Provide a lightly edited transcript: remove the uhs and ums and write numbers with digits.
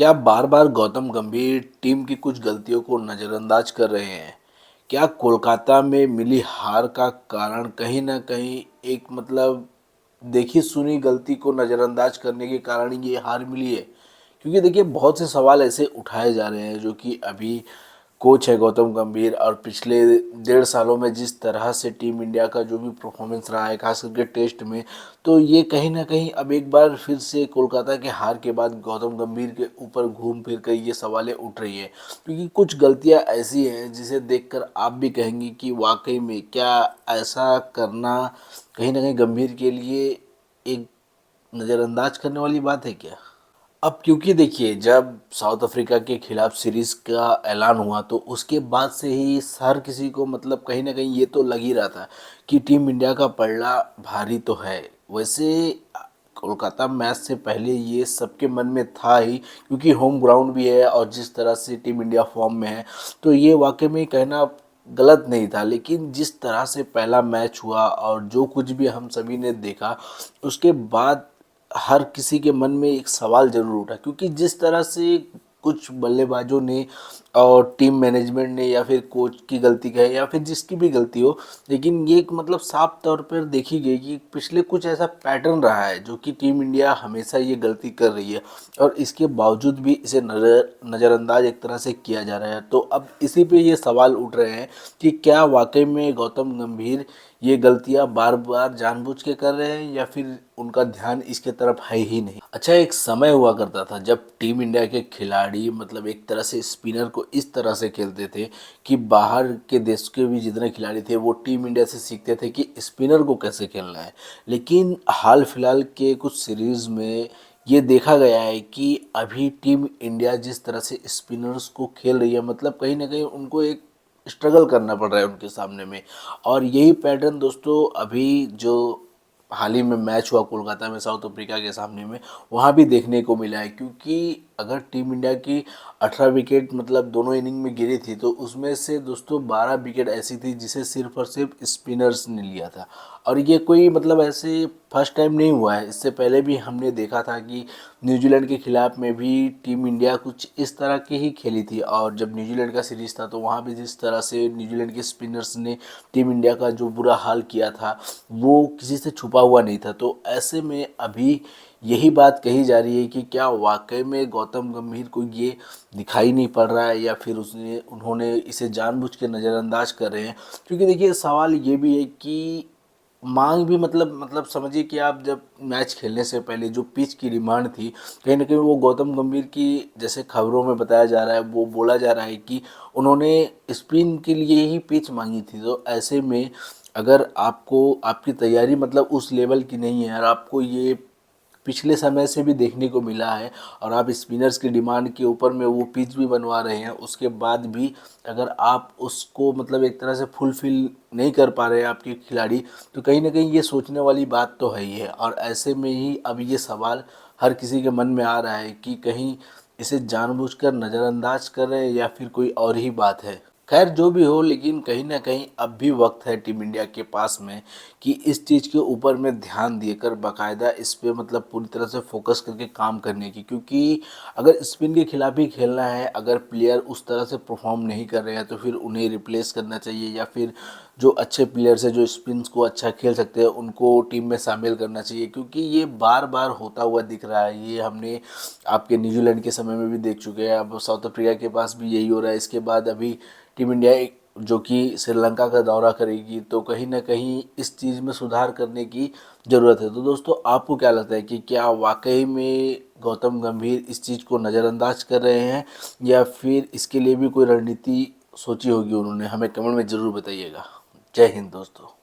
क्या बार बार गौतम गंभीर टीम की कुछ गलतियों को नज़रअंदाज कर रहे हैं? क्या कोलकाता में मिली हार का कारण कहीं न कहीं एक देखी सुनी गलती को नज़रअंदाज करने के कारण ये हार मिली है? क्योंकि देखिए बहुत से सवाल ऐसे उठाए जा रहे हैं जो कि अभी कोच है गौतम गंभीर और पिछले 1.5 सालों में जिस तरह से टीम इंडिया का जो भी परफॉर्मेंस रहा है खास करके टेस्ट में, तो ये कहीं ना कहीं अब एक बार फिर से कोलकाता के हार के बाद गौतम गंभीर के ऊपर घूम फिर कर ये सवालें उठ रही है। क्योंकि कुछ गलतियां ऐसी हैं जिसे देखकर आप भी कहेंगे कि वाकई में क्या ऐसा करना कहीं ना कहीं गंभीर के लिए एक नज़रअंदाज करने वाली बात है क्या? अब क्योंकि देखिए जब साउथ अफ्रीका के खिलाफ सीरीज का ऐलान हुआ तो उसके बाद से ही हर किसी को कहीं ना कहीं ये तो लग ही रहा था कि टीम इंडिया का पलड़ा भारी तो है। वैसे कोलकाता मैच से पहले ये सबके मन में था ही, क्योंकि होम ग्राउंड भी है और जिस तरह से टीम इंडिया फॉर्म में है तो ये वाकई में कहना गलत नहीं था। लेकिन जिस तरह से पहला मैच हुआ और जो कुछ भी हम सभी ने देखा उसके बाद हर किसी के मन में एक सवाल ज़रूर उठा, क्योंकि जिस तरह से कुछ बल्लेबाजों ने और टीम मैनेजमेंट ने या फिर कोच की गलती कहे या फिर जिसकी भी गलती हो, लेकिन ये एक साफ तौर पर देखी गई कि पिछले कुछ ऐसा पैटर्न रहा है जो कि टीम इंडिया हमेशा ये गलती कर रही है और इसके बावजूद भी इसे नज़रअंदाज एक तरह से किया जा रहा है। तो अब इसी पे ये सवाल उठ रहे हैं कि क्या वाकई में गौतम गंभीर ये गलतियां बार बार जानबूझ के कर रहे हैं या फिर उनका ध्यान इसके तरफ है ही नहीं। अच्छा, एक समय हुआ करता था जब टीम इंडिया के खिलाड़ी एक तरह से स्पिनर को इस तरह से खेलते थे कि बाहर के देश के भी जितने खिलाड़ी थे वो टीम इंडिया से सीखते थे कि स्पिनर को कैसे खेलना है। लेकिन हाल फिलहाल के कुछ सीरीज में ये देखा गया है कि अभी टीम इंडिया जिस तरह से स्पिनर्स को खेल रही है कहीं ना कहीं उनको एक स्ट्रगल करना पड़ रहा है उनके सामने में। और यही पैटर्न दोस्तों अभी जो हाल ही में मैच हुआ कोलकाता में साउथ अफ्रीका के सामने में, वहाँ भी देखने को मिला है। क्योंकि अगर टीम इंडिया की 18 विकेट दोनों इनिंग में गिरी थी तो उसमें से दोस्तों 12 विकेट ऐसी थी जिसे सिर्फ और सिर्फ स्पिनर्स ने लिया था। और ये कोई ऐसे फर्स्ट टाइम नहीं हुआ है, इससे पहले भी हमने देखा था कि न्यूजीलैंड के खिलाफ में भी टीम इंडिया कुछ इस तरह की ही खेली थी। और जब न्यूजीलैंड का सीरीज़ था तो वहाँ भी जिस तरह से न्यूजीलैंड के स्पिनर्स ने टीम इंडिया का जो बुरा हाल किया था वो किसी से छुपा हुआ नहीं था। तो ऐसे में अभी यही बात कही जा रही है कि क्या वाकई में गौतम गंभीर को ये दिखाई नहीं पड़ रहा है या फिर उसने उन्होंने इसे जानबूझ के नज़रअंदाज कर रहे हैं। क्योंकि देखिए सवाल ये भी है कि मांग भी समझिए कि आप जब मैच खेलने से पहले जो पिच की डिमांड थी कहीं ना कहीं वो गौतम गंभीर की, जैसे खबरों में बताया जा रहा है, वो बोला जा रहा है कि उन्होंने स्पिन के लिए ही पिच मांगी थी। तो ऐसे में अगर आपको आपकी तैयारी उस लेवल की नहीं है और आपको ये पिछले समय से भी देखने को मिला है और आप स्पिनर्स की डिमांड के ऊपर में वो पिच भी बनवा रहे हैं, उसके बाद भी अगर आप उसको एक तरह से फुलफिल नहीं कर पा रहे हैं आपके खिलाड़ी, तो कहीं ना कहीं ये सोचने वाली बात तो है ही है। और ऐसे में ही अब ये सवाल हर किसी के मन में आ रहा है कि कहीं इसे जानबूझकर नज़रअंदाज कर रहे हैं या फिर कोई और ही बात है। खैर जो भी हो, लेकिन कहीं ना कहीं अब भी वक्त है टीम इंडिया के पास में कि इस चीज़ के ऊपर में ध्यान देकर बाकायदा इस पे पूरी तरह से फोकस करके काम करने की। क्योंकि अगर स्पिन के खिलाफ ही खेलना है, अगर प्लेयर उस तरह से परफॉर्म नहीं कर रहे हैं तो फिर उन्हें रिप्लेस करना चाहिए या फिर जो अच्छे प्लेयर्स हैं जो स्पिन को अच्छा खेल सकते हैं उनको टीम में शामिल करना चाहिए। क्योंकि ये बार बार होता हुआ दिख रहा है, ये हमने आपके न्यूजीलैंड के समय में भी देख चुके हैं, अब साउथ अफ्रीका के पास भी यही हो रहा है। इसके बाद अभी टीम इंडिया जो कि श्रीलंका का दौरा करेगी, तो कहीं ना कहीं इस चीज़ में सुधार करने की ज़रूरत है। तो दोस्तों आपको क्या लगता है कि क्या वाकई में गौतम गंभीर इस चीज़ को नज़रअंदाज कर रहे हैं या फिर इसके लिए भी कोई रणनीति सोची होगी उन्होंने? हमें कमेंट में ज़रूर बताइएगा। जय हिंद दोस्तों।